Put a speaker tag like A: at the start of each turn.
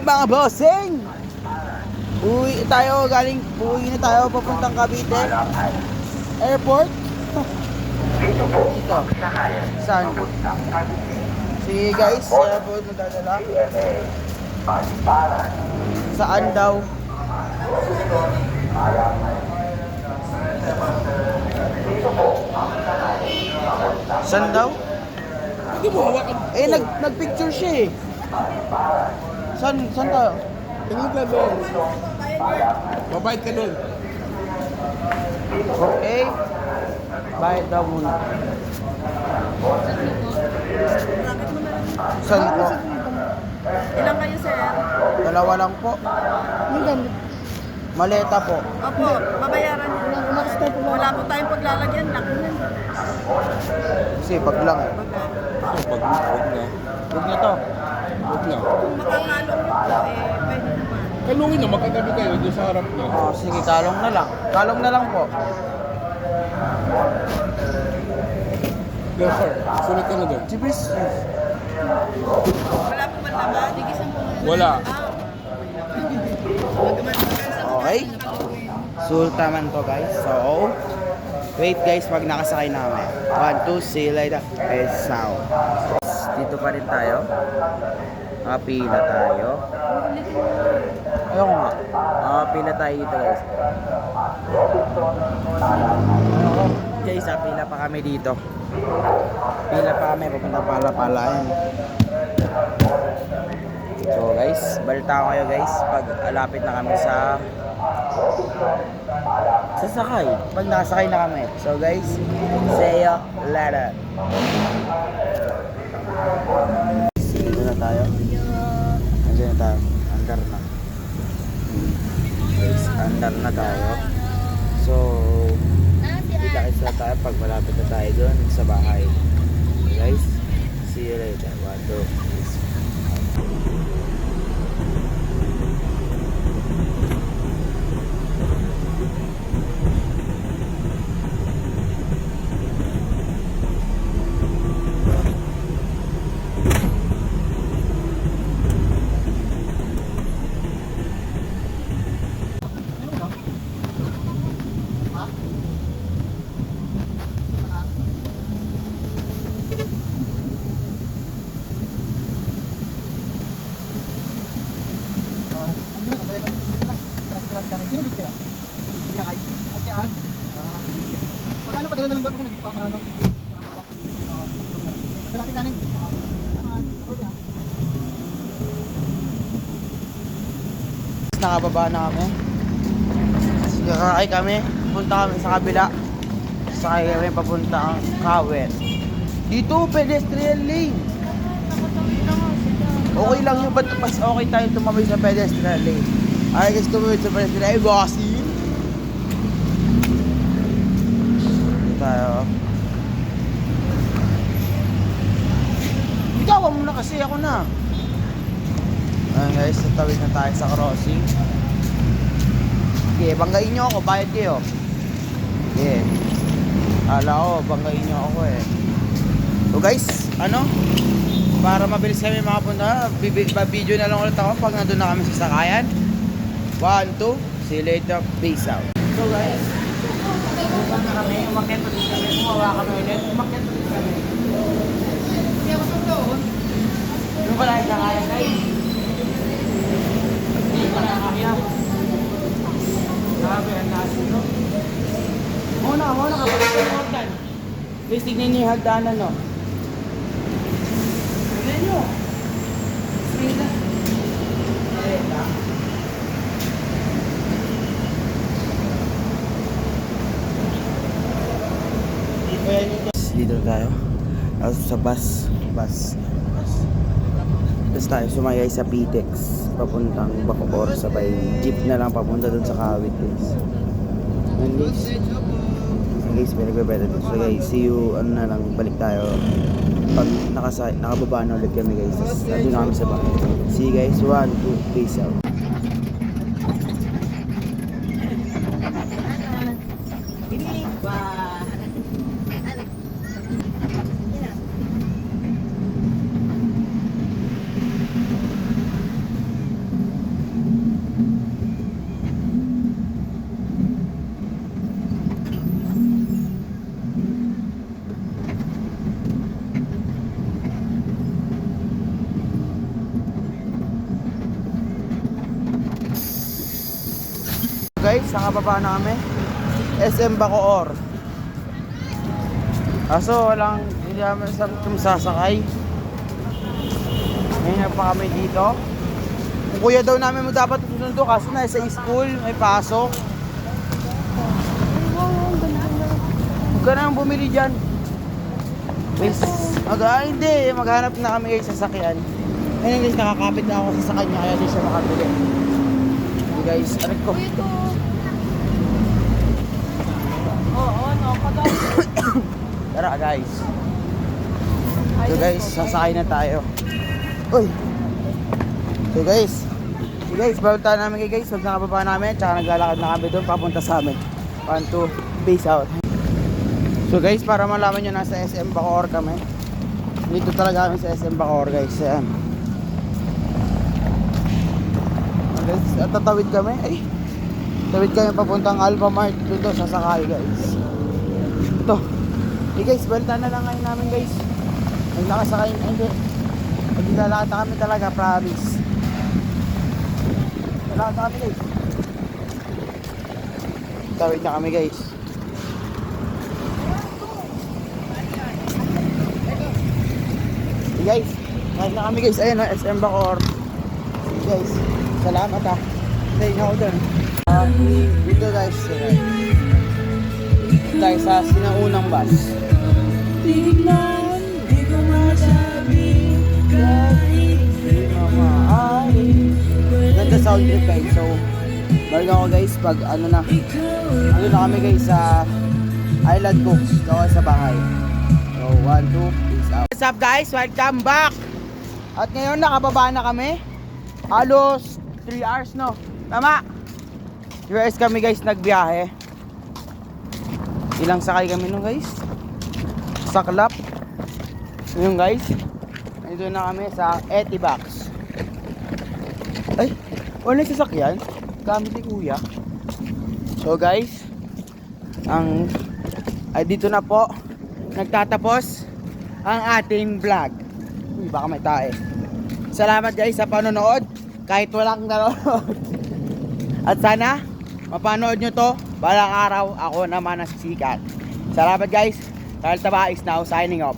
A: mga bossing? Uwi na tayo papuntang Cavite Airport. Dito. Saan? Sige guys, airport magdadala. Saan daw? Saan daw?
B: Hindi mo hawakan.
A: Eh, nagpicture siya eh. Saan tayo?
B: Tingin ka doon. Mabait ka doon.
A: Okay. Bayad daw muna. Saan po?
C: Ilang kayo, sir?
A: Dalawa lang po. Maleta po.
C: Opo, babayaran niyo. Wala po tayong paglalagyan. Laki na.
A: Kasi pag lang.
B: Huwag na.
A: Huwag na to.
B: Huwag na.
C: Kung makakalong niyo po, pwede naman.
B: Kalungin na, magkatabi kayo doon sa harap niya.
A: Oh, sige, talong na lang. Talong na lang po.
B: Yes, sir. Sulit ka na doon.
A: Sibis.
C: Wala po ba naman? Digisan po nga.
B: Wala.
A: Okay. Sultaman to guys. So, wait guys pag nakasakay namin. 1, 2, see you later. Peace out. Dito pa rin tayo. Pila tayo. Ayoko nga. Pila tayo dito guys. Guys, pila pa kami dito. Pila pa kami papunta Palapalaan. So guys, balita ko kayo guys pag alapit na kami sa sasakay. Pag nakasakay na kami. So guys, see you later. Dito na tayo. Nandiyan na tayo. Andar na. Guys, andar na tayo. So, kita-kits na tayo pag malapit na tayo doon sa bahay. So guys, see you later. 1, 2, peace. Nakababa na kami. Nakakay kami. Punta kami sa kabila. Sakay kami papunta ang Kawet. Dito, pedestrian lane. Okay lang yun. Ba't mas okay tayo tumawid sa pedestrian lane? Ay, guys, tumawid sa pedestrian lane. Ay, bossy! Dito tayo. Ikaw muna kasi ako na. Ayan guys, tatawid na tayo sa crossing. Okay, banggain nyo ako, bayad kayo. Okay. Ala ko, banggain nyo ako eh. So guys, para mabilis kami makapunta, video na lang ulit ako pag nandun na kami sa sakayan. 1, 2, see you later, peace out. So guys, bukan na kami, umakyat ulit kami, umawa kami ulit, umakyat ulit kami. Hindi ako sa doon. Yung pala yung sakayan guys. Hindi pa nakakaya. Grabe, ang nasino. Muna ka pala yung hagdan. Please, tignan niyo yung hagdanan, no? Tignan niyo. Straight na. Straight na. Dito tayo. Sa bus. Tapos tayo sumayay sa PTEX papuntang Bacoor, sabay jeep na lang papunta dun sa Kawit guys. And guys, pinagbebetter dito. So guys, see you, na lang, balik tayo pag nakababa na ulit kami guys. Tapos nandun na kami sa bahay. See you guys, 1, 2, peace out. guys, nakababa na kami. SM Bacoor. Kaso walang, hindi naman sasakay. Ngayon pa kami dito. Kung kuya daw namin mo dapat susundo kaso nasa school, may pasok. Huwag ka nang bumili dyan. Guys, hindi, maghanap na kami guys sa sasakyan. Ngayon guys, nakakapit na ako sa kanya kaya di siya makabili. Okay guys, aray ko. Tara guys. So guys, sasakay na tayo. Uy. So guys, balita namin kayo guys, huwag nakababa namin, tsaka naglalakad na kami doon, papunta sa amin. 1, 2, peace out. So guys, para malaman nyo, nasa SM Bacoor kami. Dito talaga kami sa SM Bacoor guys. Ayan. Guys, at tatawid kami. Ay, tawid kami papuntang Alpha Mart. Dito, sasakay guys. Ito. Hey guys, balita na lang ngayon namin guys. Ay, nakasakay, hindi. Maglalakad na kami talaga, promise. Lalakad na kami guys. Tawid na kami guys. Hey guys, tawid na kami guys. Ayun, SM Bacoor. Hey guys, salamat ah. Stay na ako dun. Dito guys, tayo sa sinaunang bus. Ganda sound trip guys. So balik ako guys pag ano na kami guys sa Island Cooks. Dito sa bahay. So 1, 2, peace out. What's up guys? Welcome back. At ngayon nakababa na kami. Halos 3 hours no. Tama. 3 hours kami guys nagbiyahe. Ilang sakay kami nung guys? Saklap. Yung guys, nandito na kami sa Etibox. Ay, wala yung sasakyan. Gamit ni kuya. So guys, dito na po nagtatapos ang ating vlog. Uy, baka may tae. Salamat guys sa panonood. Kahit walang nanonood. At sana mapanood nyo to. Balang araw ako naman nasisikat. Salamat guys. Kyle Taba is now signing off.